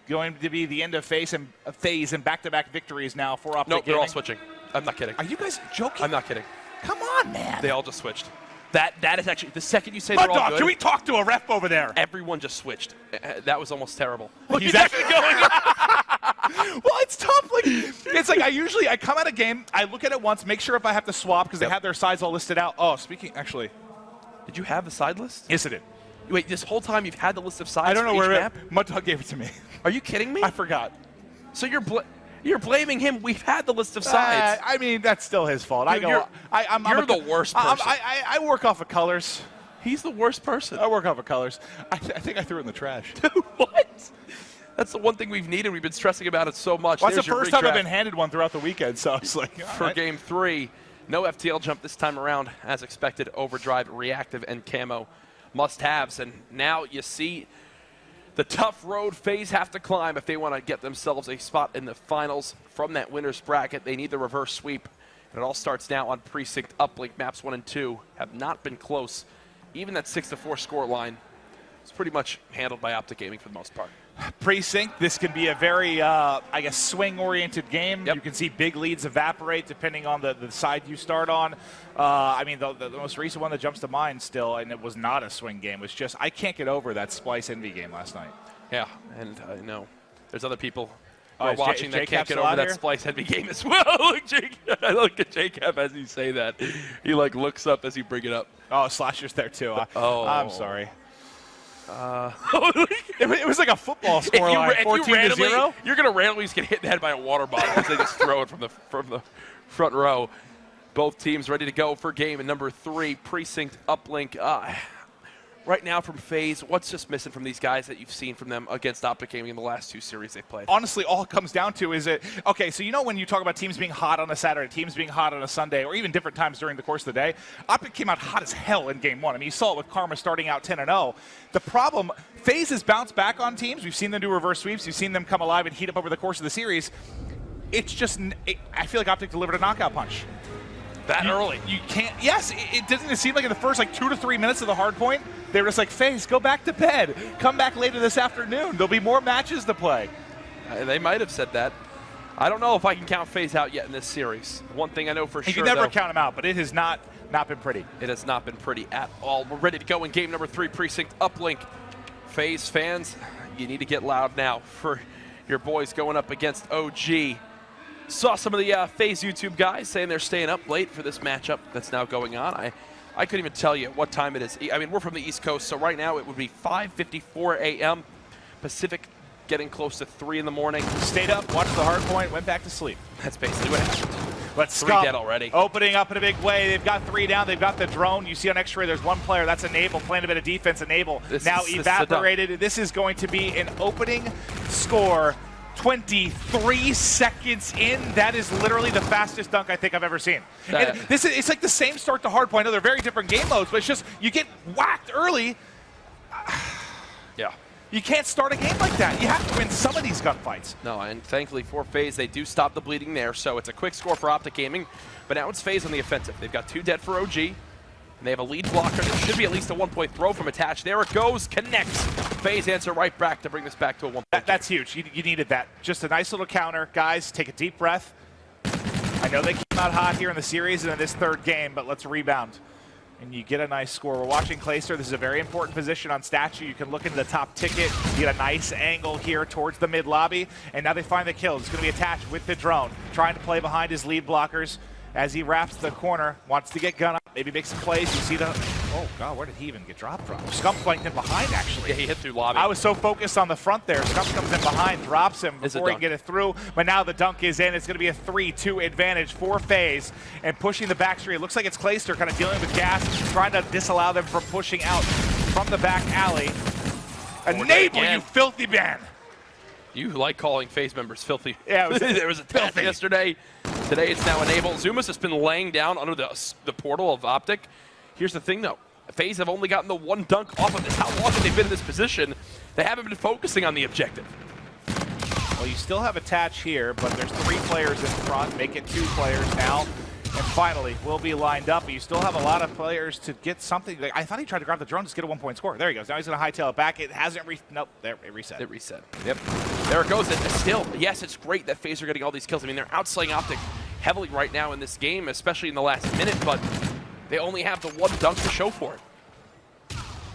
going to be the end of FAZE and back-to-back victories now for OPTIC Nope, they're all Gaming. switching. I'm not kidding. Are you guys joking? I'm not kidding. Come on, man. They all just switched. That is actually, the second you say Mud they're all Dog, good, can we talk to a ref over there? everyone just switched. That was almost terrible. He's actually going. Well, it's tough. Like, it's like I come at a game, I look at it once, make sure if I have to swap because they have their sides all listed out. Oh, actually. Did you have the side list? Yes, I did. Wait, this whole time you've had the list of sides I don't know for each where map? Mud Dog gave it to me. Are you kidding me? I forgot. So you're blaming him. We've had the list of sides. I mean, that's still his fault. Dude, you're the worst person. I work off of colors. He's the worst person. I work off of colors. I think I threw it in the trash. What? That's the one thing we've needed. We've been stressing about it so much. Well, that's There's the first time I've been handed one throughout the weekend, so I was like, for right. Game 3. No FTL jump this time around, as expected. Overdrive, reactive, and camo must-haves. And now you see the tough road FAZE have to climb if they want to get themselves a spot in the finals from that winner's bracket. They need the reverse sweep. And it all starts now on Precinct Uplink. Maps 1 and 2 have not been close. Even that 6-4 score line is pretty much handled by OPTIC Gaming for the most part. Precinct, this can be a very, I guess, swing-oriented game. Yep. You can see big leads evaporate depending on the side you start on. I mean, the most recent one that jumps to mind still, and it was not a swing game, was just, I can't get over that Splice Envy game last night. Yeah, and I know there's other people who Oh, are is watching that can't get over that Splice Envy game as well. I look at Jacob as you say that. He like looks up as you bring it up. Oh, Slasher's there too. I'm sorry. It was like a football scoreline, 14-0. You're going to randomly just get hit in the head by a water bottle as they just throw it from the front row. Both teams ready to go for game number 3, Precinct Uplink. Right now from FAZE, what's just missing from these guys that you've seen from them against OPTIC Gaming in the last 2 series they've played? Honestly, all it comes down to is okay, so you know when you talk about teams being hot on a Saturday, teams being hot on a Sunday, or even different times during the course of the day, OPTIC came out hot as hell in Game 1. I mean, you saw it with Karma starting out 10-0. The problem, FAZE has bounced back on teams. We've seen them do reverse sweeps. We've seen them come alive and heat up over the course of the series. It's just, I feel like OPTIC delivered a knockout punch. That early. You can't. Yes, it doesn't seem like in the first 2 to 3 minutes of the hard point, they were just like, FAZE, go back to bed. Come back later this afternoon. There'll be more matches to play. They might have said that. I don't know if I can count FAZE out yet in this series. One thing I know for sure, you can never count them out, but it has not been pretty. It has not been pretty at all. We're ready to go in game number 3, Precinct Uplink. FAZE fans, you need to get loud now for your boys going up against OG. Saw some of the FAZE YouTube guys saying they're staying up late for this matchup that's now going on. I couldn't even tell you what time it is. I mean, we're from the East Coast, so right now it would be 5:54 a.m. Pacific, getting close to 3 in the morning. Stayed up, watched the hard point, went back to sleep. That's basically what happened. But 3 dead already. Opening up in a big way. They've got 3 down. They've got the drone. You see on X-ray there's 1 player. That's Enable playing a bit of defense. Enable now evaporated. This is going to be an opening score. 23 seconds in. That is literally the fastest dunk I think I've ever seen. And it's like the same start to hardpoint. I know they're very different game modes, but it's just you get whacked early. Yeah. You can't start a game like that. You have to win some of these gunfights. No, and thankfully for FAZE, they do stop the bleeding there, so it's a quick score for OPTIC Gaming, but now it's FAZE on the offensive. They've got 2 dead for OG, and they have a lead blocker. There should be at least a 1-point throw from Attach. There it goes, connects. FAZE answer right back to bring this back to a 1-point. That's huge. You needed that. Just a nice little counter. Guys, take a deep breath. I know they came out hot here in the series and in this 3rd game, but let's rebound. And you get a nice score. We're watching Clayster. This is a very important position on Statue. You can look into the top ticket. You get a nice angle here towards the mid lobby. And now they find the kill. It's going to be Attached with the drone, trying to play behind his lead blockers as he wraps the corner. Wants to get gun up, maybe make some plays. You see the... Oh, God, where did he even get dropped from? Scump flanked him behind, actually. Yeah, he hit through lobby. I was so focused on the front there. Scump comes in behind, drops him before he can get it through. But now the dunk is in. It's going to be a 3-2 advantage for FAZE. And pushing the back street. It looks like it's Clayster kind of dealing with gas, trying to disallow them from pushing out from the back alley. Enable, you filthy man! You like calling FAZE members filthy. Yeah, there was a test yesterday. Today it's now Enable. Zumas has been laying down under the portal of OPTIC. Here's the thing, though. FAZE have only gotten the 1 dunk off of this. How long have they been in this position? They haven't been focusing on the objective. Well, you still have Attach here, but there's 3 players in front. Make it 2 players now. And finally, will be lined up, but you still have a lot of players to get something. Like, I thought he tried to grab the drone, just get a 1-point score. There he goes. Now he's going to hightail it back. It hasn't nope, there, it reset. It reset. Yep. There it goes. And still, yes, it's great that FaZe are getting all these kills. I mean, they're outslaying OPTIC heavily right now in this game, especially in the last minute, but they only have the one dunk to show for it.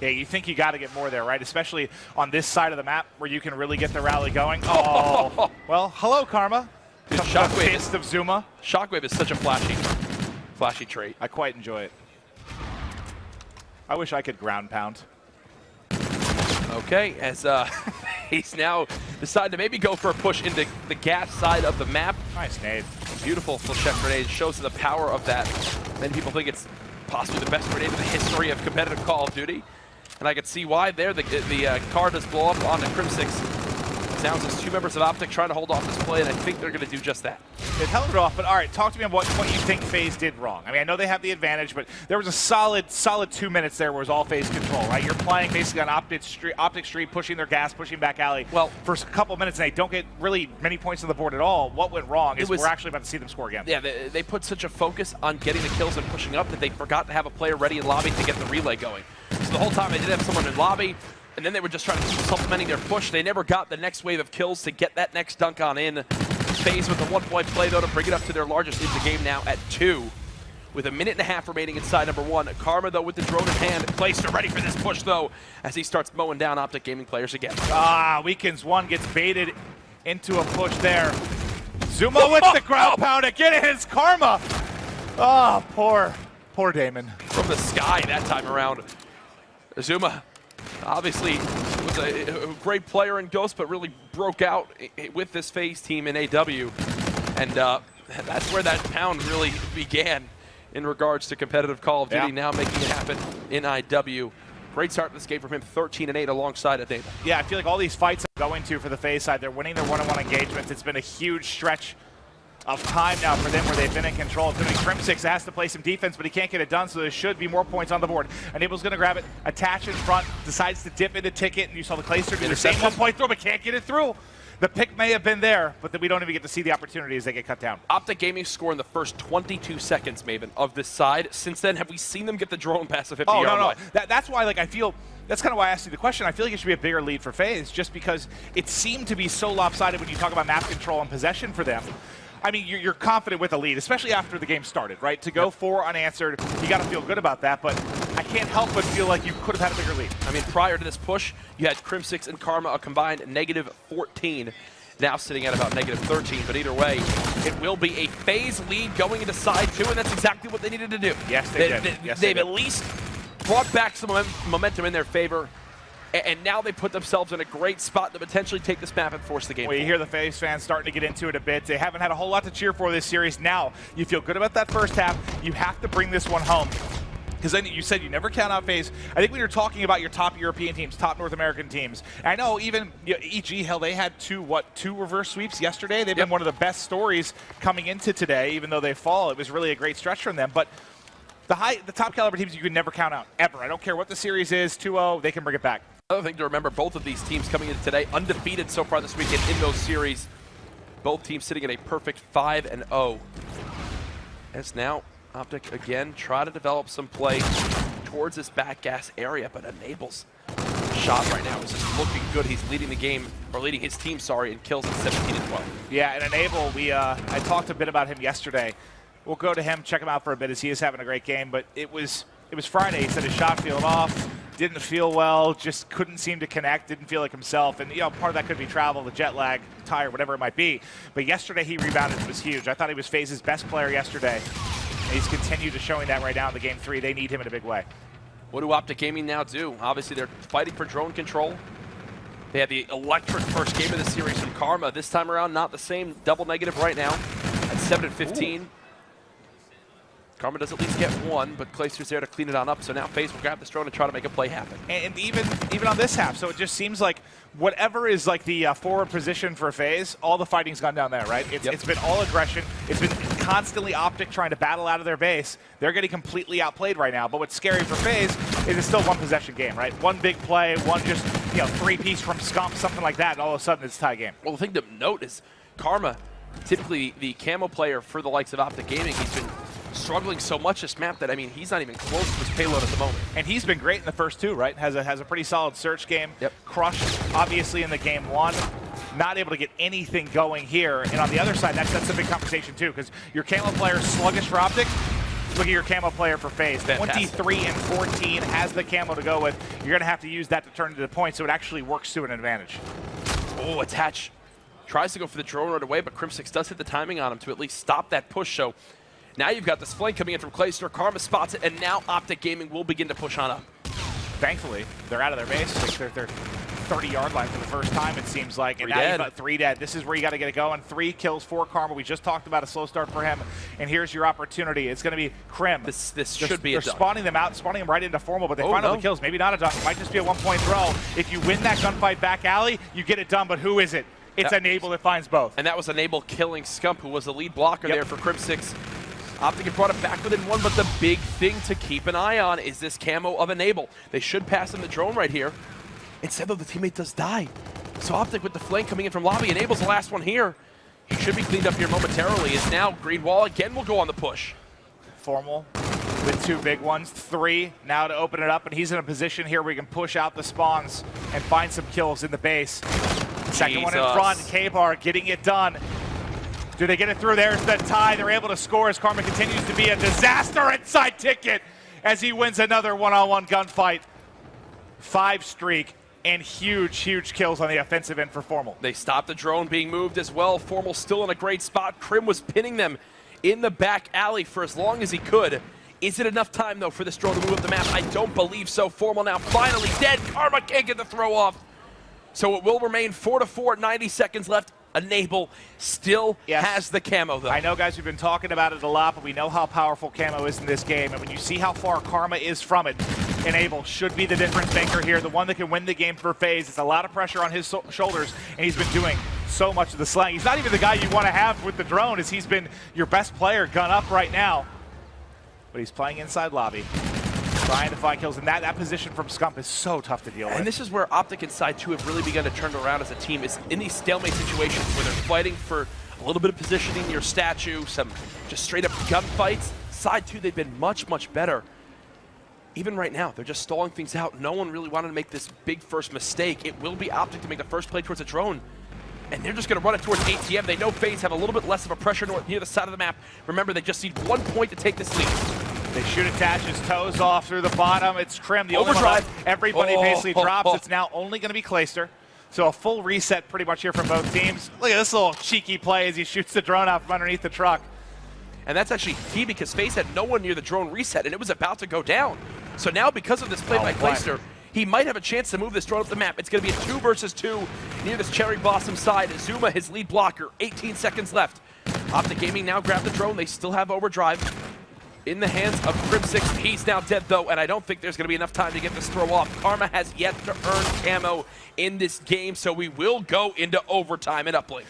Yeah, you think you got to get more there, right? Especially on this side of the map where you can really get the rally going. Oh, well, hello, Karma. Dude, Shockwave of Zuma. Shockwave is such a flashy trait. I quite enjoy it. I wish I could ground pound. Okay, as he's now decided to maybe go for a push into the gas side of the map. Nice nade. Beautiful flechette grenade. Shows the power of that. Many people think it's possibly the best grenade in the history of competitive Call of Duty. And I could see why there. The car does blow up onto Crim6. Sounds as two members of OPTIC trying to hold off this play, and I think they're going to do just that. It held it off, but all right, talk to me on what you think FaZe did wrong. I mean, I know they have the advantage, but there was a solid 2 minutes there where it was all FaZe control, right? You're playing basically on OPTIC Street, pushing their gas, pushing back alley. Well, for a couple minutes, and they don't get really many points on the board at all. What went wrong is we're actually about to see them score again. Yeah, they put such a focus on getting the kills and pushing up that they forgot to have a player ready in lobby to get the relay going. So the whole time they did have someone in lobby, and then they were just trying to keep supplementing their push. They never got the next wave of kills to get that next dunk on in. FaZe with a 1-point play, though, to bring it up to their largest lead of the game now at 2. With a minute and a half remaining inside number 1. Karma, though, with the drone in hand. Clayster ready for this push, though, as he starts mowing down OPTIC Gaming players again. Weekends 1 gets baited into a push there. Zuma with the ground pound again, and it's Karma. Oh, poor Damon. From the sky that time around. Zuma obviously was a great player in Ghost, but really broke out with this FaZe team in AW. And that's where that pound really began in regards to competitive Call of Duty, now making it happen in IW. Great start to this game from him, 13-8 alongside a Damon. Yeah, I feel like all these fights I'm going to for the FaZe side, they're winning their one-on-one engagements. It's been a huge stretch of time now for them where they've been in control. Crim6 has to play some defense, but he can't get it done, so there should be more points on the board. Enable's going to grab it, attach in front, decides to dip into ticket, and you saw the Clayster do the same 1-point throw, but can't get it through. The pick may have been there, but then we don't even get to see the opportunity as they get cut down. OPTIC Gaming score in the first 22 seconds, Maven, of this side. Since then, have we seen them get the drone past the 50-yard line? No. That's why, like, I feel, that's kind of why I asked you the question. I feel like it should be a bigger lead for FaZe, just because it seemed to be so lopsided when you talk about map control and possession for them. I mean, you're confident with a lead, especially after the game started, right? To go 4 unanswered, you got to feel good about that, but I can't help but feel like you could have had a bigger lead. I mean, prior to this push, you had Crim6 and Karma a combined -14, now sitting at about -13, but either way, it will be a FaZe lead going into side 2, and that's exactly what they needed to do. Yes, they did. They've at least brought back some momentum in their favor. And now they put themselves in a great spot to potentially take this map and force the game Well, you hear the FaZe fans starting to get into it a bit. They haven't had a whole lot to cheer for this series. Now, you feel good about that first half. You have to bring this one home. Because then you said you never count out FaZe. I think when you're talking about your top European teams, top North American teams, and I know even EG, hell, they had two reverse sweeps yesterday. They've been one of the best stories coming into today, even though they fall. It was really a great stretch from them. But the top caliber teams you can never count out, ever. I don't care what the series is, 2-0, they can bring it back. Another thing to remember, both of these teams coming in today undefeated so far this weekend in those series. Both teams sitting at a perfect 5-0. As now, OPTIC again try to develop some play towards this back gas area, but Enable's shot right now is just looking good. He's leading the game, or leading his team, sorry, in kills at 17-12. Yeah, and Enable, I talked a bit about him yesterday. We'll go to him, check him out for a bit as he is having a great game, but it was Friday. He said his shot peeled off. Didn't feel well, just couldn't seem to connect, didn't feel like himself. And, part of that could be travel, the jet lag, tire, whatever it might be. But yesterday he rebounded, it was huge. I thought he was FaZe's best player yesterday. And he's continued to showing that right now in the Game 3. They need him in a big way. What do OPTIC Gaming now do? Obviously, they're fighting for drone control. They had the electric first game of the series from Karma. This time around, not the same. Double negative right now at 7-15. Ooh. Karma does at least get one, but Clayster's there to clean it on up, so now FaZe will grab this drone and try to make a play happen. And even on this half, so it just seems like whatever is like the forward position for FaZe, all the fighting's gone down there, right? It's been all aggression. It's been constantly OPTIC trying to battle out of their base. They're getting completely outplayed right now, but what's scary for FaZe is it's still one possession game, right? One big play, one just, 3-piece from Scump, something like that, and all of a sudden it's a tie game. Well, the thing to note is Karma, typically the camo player for the likes of OPTIC Gaming, he's been struggling so much this map that, I mean, he's not even close to his payload at the moment. And he's been great in the first two, right? Has a pretty solid search game. Yep. Crushed, obviously, in the game one. Not able to get anything going here. And on the other side, that's a big conversation, too, because your camo player is sluggish for OPTIC. Look at your camo player for FaZe. Fantastic. 23 and 14 has the camo to go with. You're going to have to use that to turn into the point, so it actually works to an advantage. Oh, attach. Tries to go for the drone right away, but Crim6 does hit the timing on him to at least stop that push. So now you've got this flank coming in from Clayster. Karma spots it, and now OPTIC Gaming will begin to push on up. Thankfully, they're out of their base. Like they're 30-yard line for the first time, it seems like. And now you've got 3 dead. This is where you got to get it going. 3 kills for Karma. We just talked about a slow start for him. And here's your opportunity. It's going to be Crim. This should be a dunk. They're spawning them out, spawning them right into Formal, but they find all the kills. Maybe not a dunk. It might just be a one-point throw. If you win that gunfight back alley, you get it done. But who is it? It's Enable that finds both. And that was Enable killing Scump, who was the lead blocker there for Crim6. OPTIC had brought it back within 1, but the big thing to keep an eye on is this camo of Enable. They should pass him the drone right here. Instead, though, the teammate does die. So OPTIC with the flank coming in from lobby. Enable's the last one here. He should be cleaned up here momentarily. As now Green Wall again will go on the push. Formal with 2 big ones. 3 now to open it up, and he's in a position here where he can push out the spawns and find some kills in the base. Second one in front. K-Bar getting it done. Do they get it through? There's the tie. They're able to score as Karma continues to be a disaster inside Ticket as he wins another one-on-one gunfight. 5 streak and huge kills on the offensive end for Formal. They stopped the drone being moved as well. Formal still in a great spot. Crim was pinning them in the back alley for as long as he could. Is it enough time, though, for this drone to move up the map? I don't believe so. Formal now finally dead. Karma can't get the throw off. So it will remain 4-4, 90 seconds left. Enable still has the camo, though. I know, guys, we've been talking about it a lot, but we know how powerful camo is in this game. And when you see how far Karma is from it, Enable should be the difference maker here, the one that can win the game for FaZe. It's a lot of pressure on his shoulders, and he's been doing so much of the slang. He's not even the guy you want to have with the drone, as he's been your best player gun up right now. But he's playing inside lobby, trying to find kills, and that position from Scump is so tough to deal with. And this is where OPTIC and Side 2 have really begun to turn around as a team, is in these stalemate situations where they're fighting for a little bit of positioning near statue, some just straight up gunfights. Side 2, they've been much better. Even right now, they're just stalling things out. No one really wanted to make this big first mistake. It will be OPTIC to make the first play towards a drone. And they're just going to run it towards ATM. They know FaZe have a little bit less of a pressure near the side of the map. Remember, they just need 1 point to take this lead. They shoot attach his toes off through the bottom. It's Crim, the overdrive. Everybody basically drops. It's now only going to be Clayster. So a full reset pretty much here from both teams. Look at this little cheeky play as he shoots the drone out from underneath the truck. And that's actually key because FaZe had no one near the drone reset, and it was about to go down. So now, because of this play by Clayster, he might have a chance to move this drone up the map. It's going to be a 2 versus 2 near this Cherry Blossom side. Zuma, his lead blocker, 18 seconds left. OPTIC Gaming now grab the drone. They still have overdrive in the hands of Crim6. He's now dead, though, and I don't think there's going to be enough time to get this throw off. Karma has yet to earn camo in this game, so we will go into overtime at Uplink.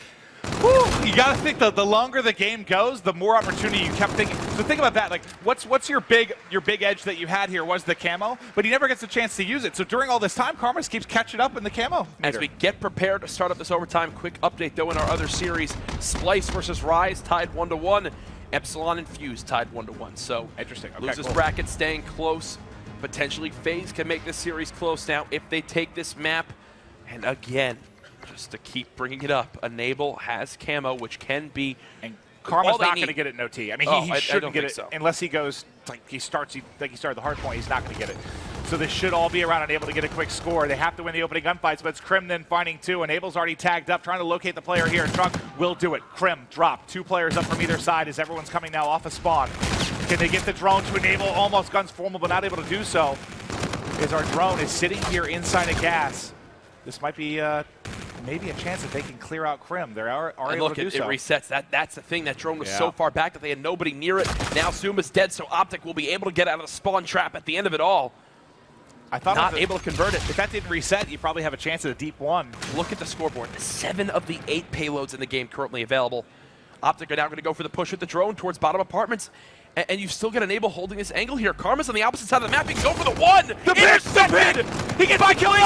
Whew, you got to think the longer the game goes, the more opportunity you kept thinking. So think about that. Like, what's your big edge that you had here was the camo, but he never gets a chance to use it. So during all this time, Karma just keeps catching up in the camo. As we get prepared to start up this overtime, quick update though in our other series: Splice versus Rise tied 1-1. Epsilon and Fuse tied 1-1. So interesting. Okay, loses cool. bracket, staying close. Potentially FaZe can make this series close now if they take this map. And again, just to keep bringing it up, Enable has camo, which can be. And Karma's not going to get it no T. I mean, he shouldn't get it unless he goes like he started the hard point. He's not going to get it. So this should all be around Enable to get a quick score. They have to win the opening gunfights, but it's Crim then finding 2. Enable's already tagged up, trying to locate the player here. Truck will do it. Crim drop 2 players up from either side as everyone's coming now off a spawn. Can they get the drone to Enable? Almost guns Formal, but not able to do so. As our drone is sitting here inside a gas. This might be maybe a chance that they can clear out Crim. They are able to do so. It resets. That's the thing. That drone was so far back that they had nobody near it. Now Zuma's dead, so OPTIC will be able to get out of the spawn trap at the end of it all. I thought not able to convert it. If that didn't reset, you probably have a chance at a deep 1. Look at the scoreboard. 7 of the 8 payloads in the game currently available. OPTIC are now going to go for the push with the drone towards bottom apartments. And you've still got Enable holding this angle here. Karma's on the opposite side of the map. He can go for the 1. The intercepted! He gets by killing.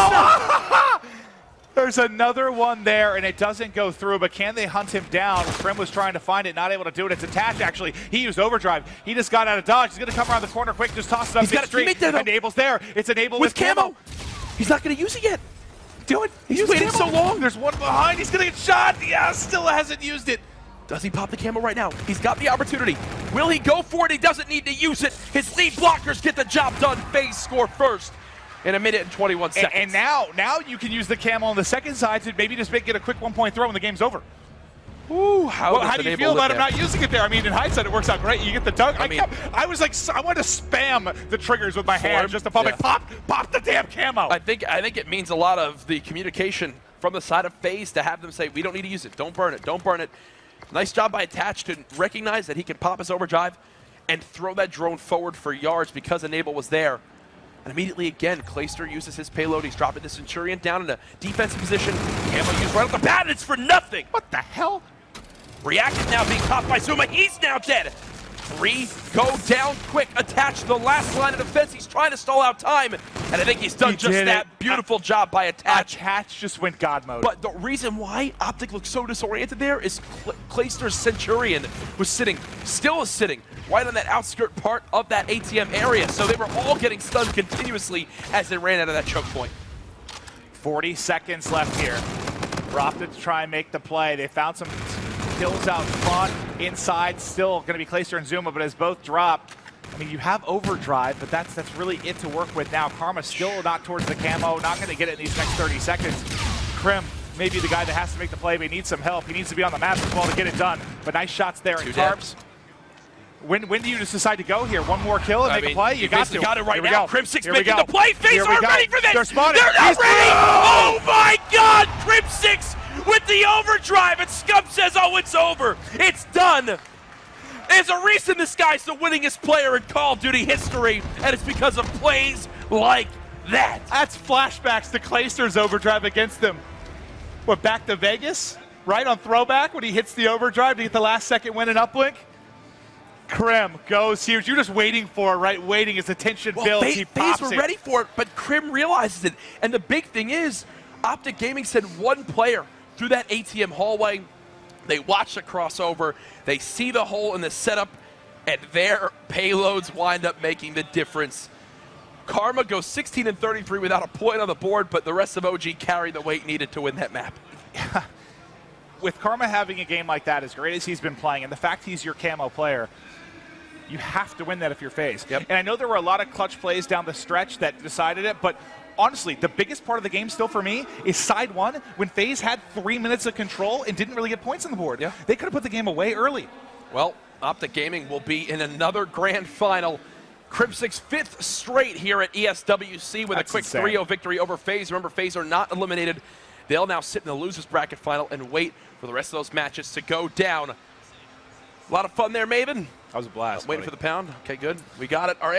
There's another one there, and it doesn't go through, but can they hunt him down? Krim was trying to find it, not able to do it. It's attached, actually. He used overdrive. He just got out of dodge. He's going to come around the corner quick, just toss it up. He's got a teammate there, though. Enable's there. It's Enable with camo. He's not going to use it yet. Do it. He's waiting so long. There's one behind. He's going to get shot. Yeah, still hasn't used it. Does he pop the camo right now? He's got the opportunity. Will he go for it? He doesn't need to use it. His lead blockers get the job done. FaZe score first in a minute and 21 seconds. And now you can use the camo on the second side to maybe just get a quick 1-point throw when the game's over. Ooh, how do you feel about him not using it there? I mean, in hindsight, it works out great. You get the dunk. I was like, I wanted to spam the triggers with my hand just to pop the damn camo. I think it means a lot of the communication from the side of FaZe to have them say, we don't need to use it. Don't burn it. Don't burn it. Nice job by Attach to recognize that he can pop his overdrive and throw that drone forward for yards because Enable was there. And immediately again, Clayster uses his payload. He's dropping the Centurion down in a defensive position. Camo used right off the bat, and it's for nothing. What the hell? Reactive now being caught by Zuma. He's now dead. 3 go down quick. Attach the last line of defense. He's trying to stall out time. And I think he's done just that. Beautiful job by Attach. Attach just went God mode. But the reason why OPTIC looks so disoriented there is Clayster's Centurion was still sitting right on that outskirt part of that ATM area. So they were all getting stunned continuously as they ran out of that choke point. 40 seconds left here. Optic to try and make the play. They found some kills out front, inside, still going to be Clayster and Zuma, but as both drop, I mean, you have overdrive, but that's really it to work with now. Karma still not towards the camo, not going to get it in these next 30 seconds. Krim may be the guy that has to make the play, but he needs some help. He needs to be on the map as well to get it done. But nice shots there in Tarps. When do you just decide to go here? One more kill and make a play? You got to. Got it right now. Crim6 making the play. FaZe aren't ready for this. They're spotted. They're not ready. Oh my God! Crim6 with the overdrive, and Scum says, oh, it's over. It's done. There's a reason this guy's the winningest player in Call of Duty history, and it's because of plays like that. That's flashbacks to Clayster's overdrive against them. What, back to Vegas? Right on throwback when he hits the overdrive to get the last second win in Uplink? Krim goes here. You're just waiting for it, right? Waiting as the tension builds. He pops FaZe were ready for it, but Krim realizes it. And the big thing is, OPTIC Gaming sent one player through that ATM hallway. They watch the crossover. They see the hole in the setup, and their payloads wind up making the difference. Karma goes 16 and 33 without a point on the board, but the rest of OG carried the weight needed to win that map. With Karma having a game like that, as great as he's been playing, and the fact he's your camo player, you have to win that if you're FaZe. Yep. And I know there were a lot of clutch plays down the stretch that decided it, but honestly, the biggest part of the game still for me is side one, when FaZe had 3 minutes of control and didn't really get points on the board. Yeah. They could have put the game away early. Well, OPTIC Gaming will be in another grand final. Crim6 fifth straight here at ESWC with a quick 3-0 victory over FaZe. Remember, FaZe are not eliminated. They'll now sit in the losers bracket final and wait for the rest of those matches to go down. A lot of fun there, Maven. That was a blast. Waiting for the pound. Okay, good. We got it. Our